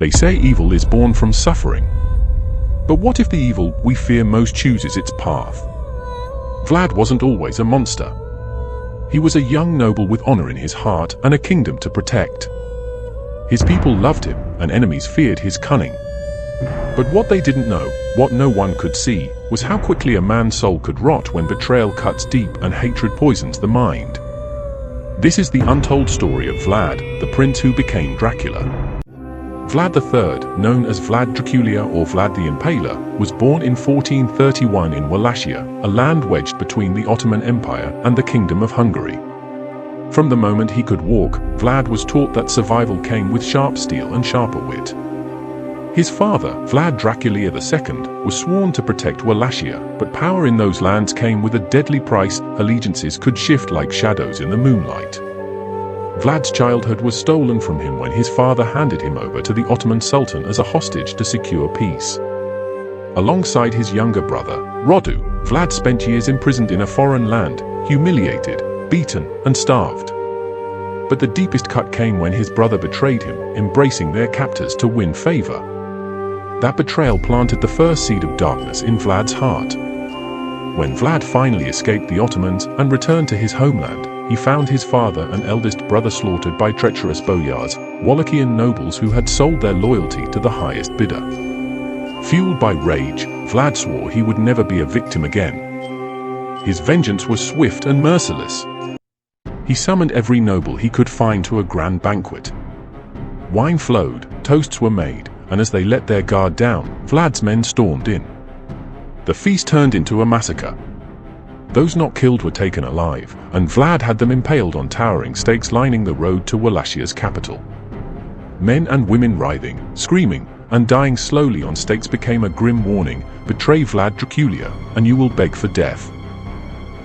They say evil is born from suffering. But what if the evil we fear most chooses its path? Vlad wasn't always a monster. He was a young noble with honor in his heart and a kingdom to protect. His people loved him, and enemies feared his cunning. But what they didn't know, what no one could see, was how quickly a man's soul could rot when betrayal cuts deep and hatred poisons the mind. This is the untold story of Vlad, the prince who became Dracula. Vlad III, known as Vlad Dracula or Vlad the Impaler, was born in 1431 in Wallachia, a land wedged between the Ottoman Empire and the Kingdom of Hungary. From the moment he could walk, Vlad was taught that survival came with sharp steel and sharper wit. His father, Vlad Dracula II, was sworn to protect Wallachia, but power in those lands came with a deadly price. Allegiances could shift like shadows in the moonlight. Vlad's childhood was stolen from him when his father handed him over to the Ottoman Sultan as a hostage to secure peace. Alongside his younger brother, Radu, Vlad spent years imprisoned in a foreign land, humiliated, beaten, and starved. But the deepest cut came when his brother betrayed him, embracing their captors to win favor. That betrayal planted the first seed of darkness in Vlad's heart. When Vlad finally escaped the Ottomans and returned to his homeland, he found his father and eldest brother slaughtered by treacherous boyars, Wallachian nobles who had sold their loyalty to the highest bidder. Fueled by rage, Vlad swore he would never be a victim again. His vengeance was swift and merciless. He summoned every noble he could find to a grand banquet. Wine flowed, toasts were made, and as they let their guard down, Vlad's men stormed in. The feast turned into a massacre. Those not killed were taken alive, and Vlad had them impaled on towering stakes lining the road to Wallachia's capital. Men and women writhing, screaming, and dying slowly on stakes became a grim warning: betray Vlad Dracula, and you will beg for death.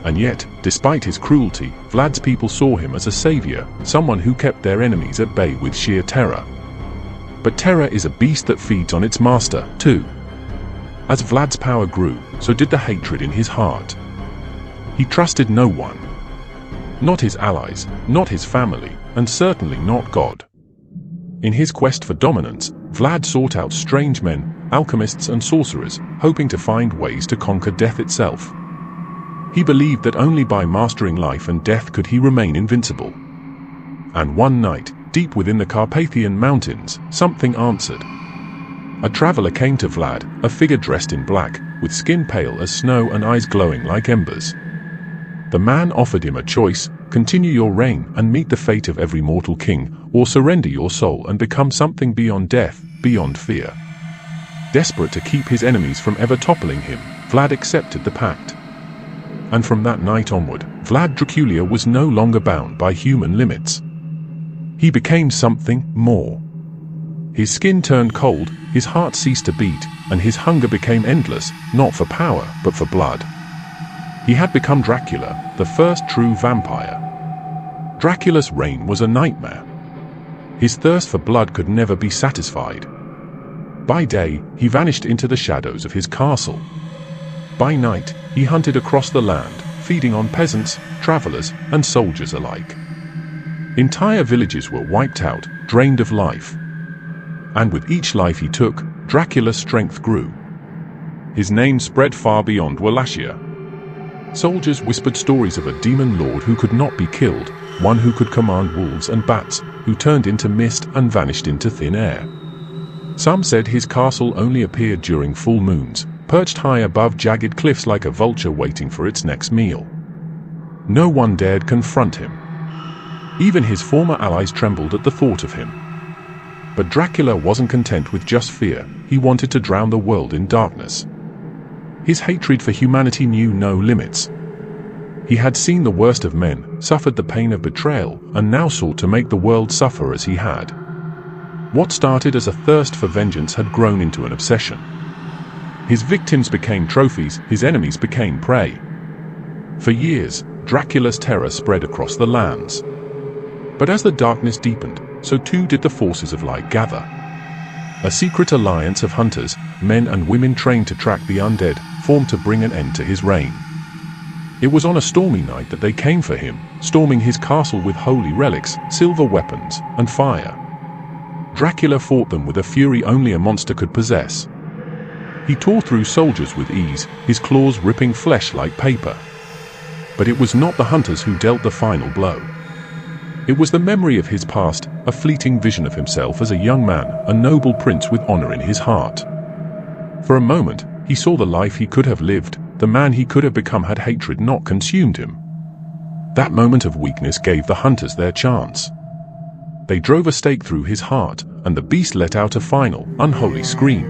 And yet, despite his cruelty, Vlad's people saw him as a savior, someone who kept their enemies at bay with sheer terror. But terror is a beast that feeds on its master, too. As Vlad's power grew, so did the hatred in his heart. He trusted no one. Not his allies, not his family, and certainly not God. In his quest for dominance, Vlad sought out strange men, alchemists and sorcerers, hoping to find ways to conquer death itself. He believed that only by mastering life and death could he remain invincible. And one night, deep within the Carpathian Mountains, something answered. A traveler came to Vlad, a figure dressed in black, with skin pale as snow and eyes glowing like embers. The man offered him a choice: continue your reign and meet the fate of every mortal king, or surrender your soul and become something beyond death, beyond fear. Desperate to keep his enemies from ever toppling him, Vlad accepted the pact. And from that night onward, Vlad Dracula was no longer bound by human limits. He became something more. His skin turned cold, his heart ceased to beat, and his hunger became endless, not for power, but for blood. He had become Dracula, the first true vampire. Dracula's reign was a nightmare. His thirst for blood could never be satisfied. By day, he vanished into the shadows of his castle. By night, he hunted across the land, feeding on peasants, travelers, and soldiers alike. Entire villages were wiped out, drained of life. And with each life he took, Dracula's strength grew. His name spread far beyond Wallachia. Soldiers whispered stories of a demon lord who could not be killed, one who could command wolves and bats, who turned into mist and vanished into thin air. Some said his castle only appeared during full moons, perched high above jagged cliffs like a vulture waiting for its next meal. No one dared confront him. Even his former allies trembled at the thought of him. But Dracula wasn't content with just fear, he wanted to drown the world in darkness. His hatred for humanity knew no limits. He had seen the worst of men, suffered the pain of betrayal, and now sought to make the world suffer as he had. What started as a thirst for vengeance had grown into an obsession. His victims became trophies, his enemies became prey. For years, Dracula's terror spread across the lands. But as the darkness deepened, so too did the forces of light gather. A secret alliance of hunters, men and women trained to track the undead, formed to bring an end to his reign. It was on a stormy night that they came for him, storming his castle with holy relics, silver weapons, and fire. Dracula fought them with a fury only a monster could possess. He tore through soldiers with ease, his claws ripping flesh like paper. But it was not the hunters who dealt the final blow. It was the memory of his past, a fleeting vision of himself as a young man, a noble prince with honor in his heart. For a moment, he saw the life he could have lived, the man he could have become had hatred not consumed him. That moment of weakness gave the hunters their chance. They drove a stake through his heart, and the beast let out a final, unholy scream.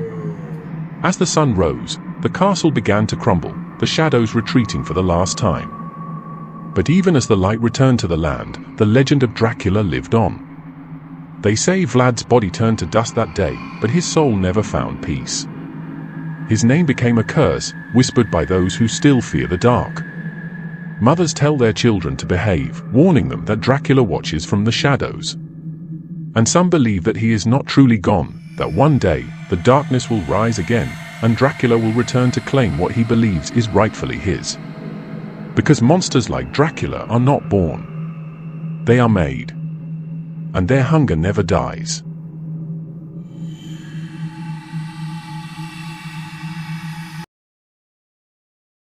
As the sun rose, the castle began to crumble, the shadows retreating for the last time. But even as the light returned to the land, the legend of Dracula lived on. They say Vlad's body turned to dust that day, but his soul never found peace. His name became a curse, whispered by those who still fear the dark. Mothers tell their children to behave, warning them that Dracula watches from the shadows. And some believe that he is not truly gone, that one day, the darkness will rise again, and Dracula will return to claim what he believes is rightfully his. Because monsters like Dracula are not born. They are made. And their hunger never dies.